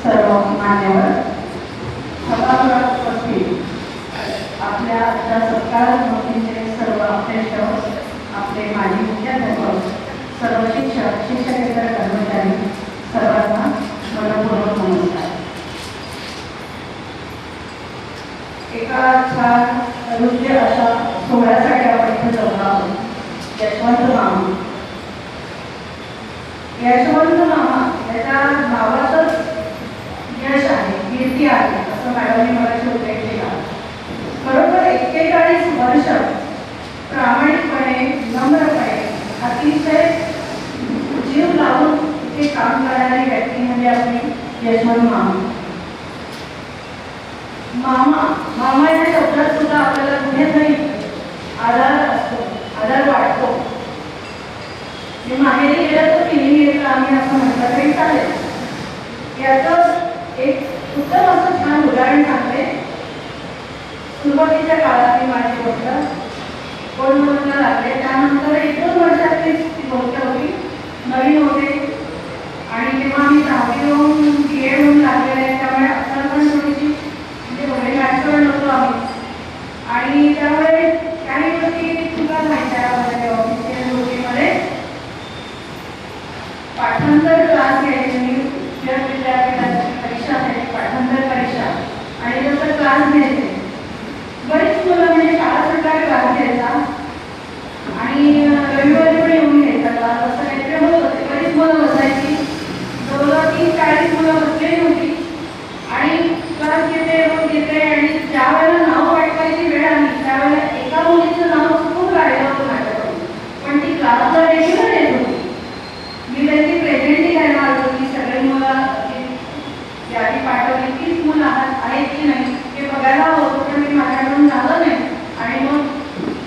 सर्व मान्यवर सभागृहात उपस्थित आपल्या आजच्या सत्कार स्मृतीचे सर्व अध्यक्ष, आपले माजी मुख्याध्यापक, सर्व शिक्षक, शिक्षकेतर कर्मचारी, सर्वांना मनपूर्वक नमस्कार. एका छान हृदय अशा सोहळ्यासाठी आपण इथे जमलो आहोत. यशवंत मामा, यशवंत मामा याच्या नावातच यश आहे, कीर्ती आहे, असं मॅडमने मला उल्लेख केला. बरोबर 41 वर्ष प्रामाणिकपणे, नम्रपणे, अतिशय जीव लावून इथे काम करणारी व्यक्ती म्हणजे आपली यशवंत मामा. मामा मामा या शब्दात सुद्धा आपल्याला कुठेतरी आधार असतो, आधार वाटतो. मी माहेरी गेलं तर फिलिंग येतं आम्ही असं म्हटलं तरी चालेल. याचं एक उत्तम असं छान उदाहरण सांगते. सुरुवातीच्या काळातली माझी गोष्ट कोण म्हणून लागले. त्यानंतर 1-2 वर्षातलीच ती गोष्ट होती, नवीन होते आणि तेव्हा मी 10वी होऊन BA होऊन लागलेले. त्यामुळे आता पण थोडीशी म्हणजे वडील मॅच्युअर नव्हतो आम्ही. आणि त्यामुळे काही गोष्टी तुला माहिती आहे ऑफिशियल गोष्टीमध्ये पाठांतर क्लास घ्यायचे. मी विद्यापीठाची परीक्षा असायची, पाठांतर परीक्षा, आणि जसं क्लास घ्यायचे बरीच मुलं म्हणजे शाळा सुद्धा क्लास घ्यायचा आणि रविवारी पण येऊन घ्यायचा क्लास, असं काहीतरी होत होते. बरीच मुलं बसायची, जवळजवळ 30-40 मुलं बसलेली होती आणि क्लास घेते रोज घेते. आणि ज्या वेळेला नाव पाठवायची वेळ आली त्यावेळेला एका मुलीचं नाव चुकून राहिलं होतं माझ्याकडून, पण ती क्लासला रेग्युलर येत होती. मी त्यांची प्रेझेंटी घ्यायला आलो की सगळे मुलं यादी पाठवली, 30 मुलं आहेत की नाही हे बघायला होतं, पण मी माझ्याकडून झालं नाही. आणि मग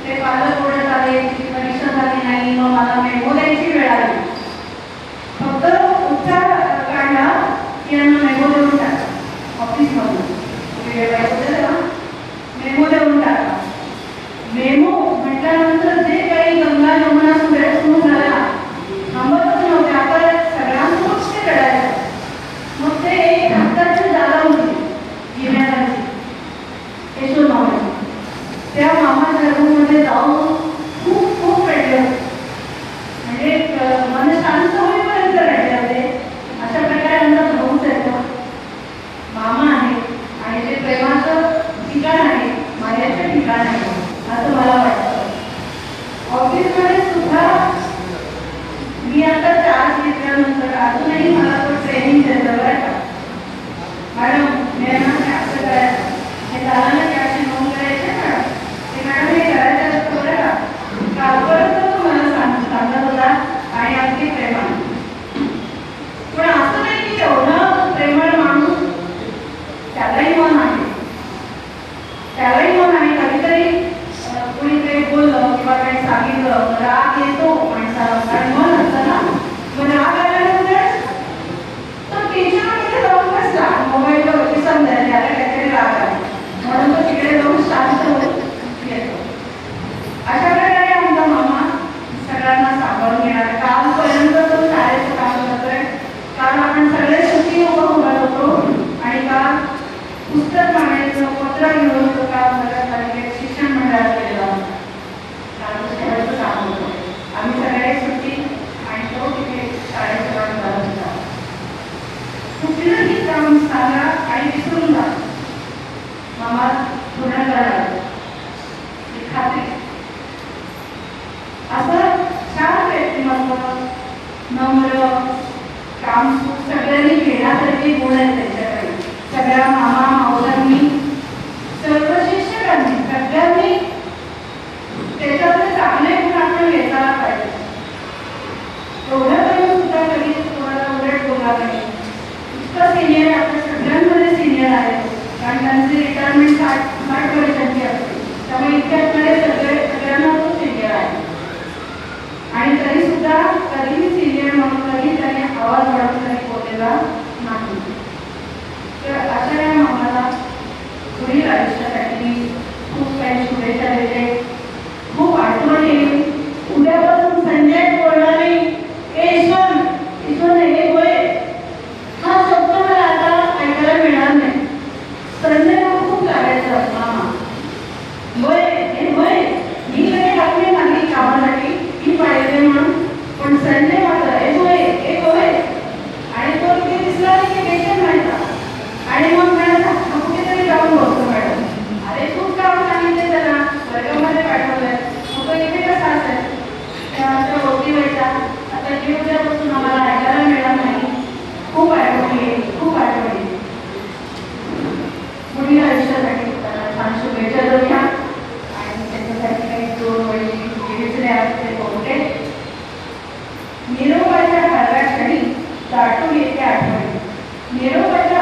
ते पालक ओरडत आले, तिची परीक्षा झाली नाही. मग मला मेमो द्यायची वेळ आली. फक्त उच्चार काढला की यांना मेमो देऊन टाका ऑफिसमधून. मेमो देऊन टाका. मेमो म्हटल्यानंतर जे काही गंगा यमुना सुरू झाला थांबतच नव्हते. आता सगळ्यांसमोर ते रडायचं. मग ते एक हाताची जागा होती घेण्यासाठी केशव मामाची. त्या मामाच्या रूममध्ये जाऊन खूप खूप रडले होते. म्हणजे मन शांत होईपर्यंत रडले होते. अशा प्रकारे आमचा भाऊच येतो, मामा आहे आणि ते प्रेमाचं ठिकाण आहे, माझ्याचं ठिकाण आहे असं मला वाटतं. ऑफिसमध्ये सुद्धा मी आता चार्ज घेतल्यानंतर अजूनही मला तो ट्रेनिंग देतो बरं का, मॅडम मी ना असं करायचं, हे झालं ना की अशी नोंद करायची मॅडम, ते मॅडम हे करायचं असतं बरं का. कालपर्यंत तो मला सांगत होता आणि अगदी प्रेमाने. पण असं नाही की एवढं प्रेमळ माणूस, त्यालाही मन आहे, त्यालाही मन आहे. कधीतरी कोणी काही बोललं किंवा काही सांगितलं राग येतो माणसाला, कारण मन असतं ना. मग राग आल्यानंतर तो टेन्शनमध्ये जाऊन बसला, मोबाईलवर विसरून द्यायला याला काहीतरी राग आहे म्हणून तो तिकडे जाऊन शांत होऊन येतो. अशा प्रकारे आमचा मामा सगळ्यांना सांभाळून घेणार. कालपर्यंत तो शाळेचं काम करतोय. काल आपण सगळे सुखी उभं होतो आणि काल पुस्तक मांडायचं, पत्र घेऊन तो काम नगरपालिकेत शिक्षण मंडळात केलेला होता. शेवटचं काम होतं. आम्ही सगळे सुट्टी आणि तो तिथे शाळेचं काम करत होता. कुठलंही काम सांगा आणि विसरून जा, मामा पूर्ण करायला खात्री. असं छान व्यक्तिमत्व, नम्र, काम सगळ्यांनी घेण्यासारखे गुण आहेत त्यांच्याकडे. सगळ्या मामा मावसांनी, सर्व शिक्षकांनी, सगळ्यांनी त्याच्यातले चांगले गुण आपण घेताना पाहिजे. एवढं काही सुद्धा कधी कोणाला उलट बोलला नाही. इतकं सिनियर आपल्या सगळ्यांमध्ये सिनियर आहे, कारण त्यांची रिटायरमेंट 60 वर्षांची असते. त्यामुळे इतक्यामध्ये सगळ्यांना तो सिनियर आहे. आणि तरी सुद्धा कधीही सिनियर म्हणून कधी त्याने आवाज वाढवून तरी बोललेला नाही. तर अशा या मामाला पुढील आयुष्यासाठी खूप काही शुभेच्छा देते. खूप आठवण येईल. उद्यापासून संजय बोलणार नाही, ईश्वर हे होय हा शब्द मला आता निरोपाच्या हलव्या क्षणी दाटून येते आठवणी. निरोपाच्या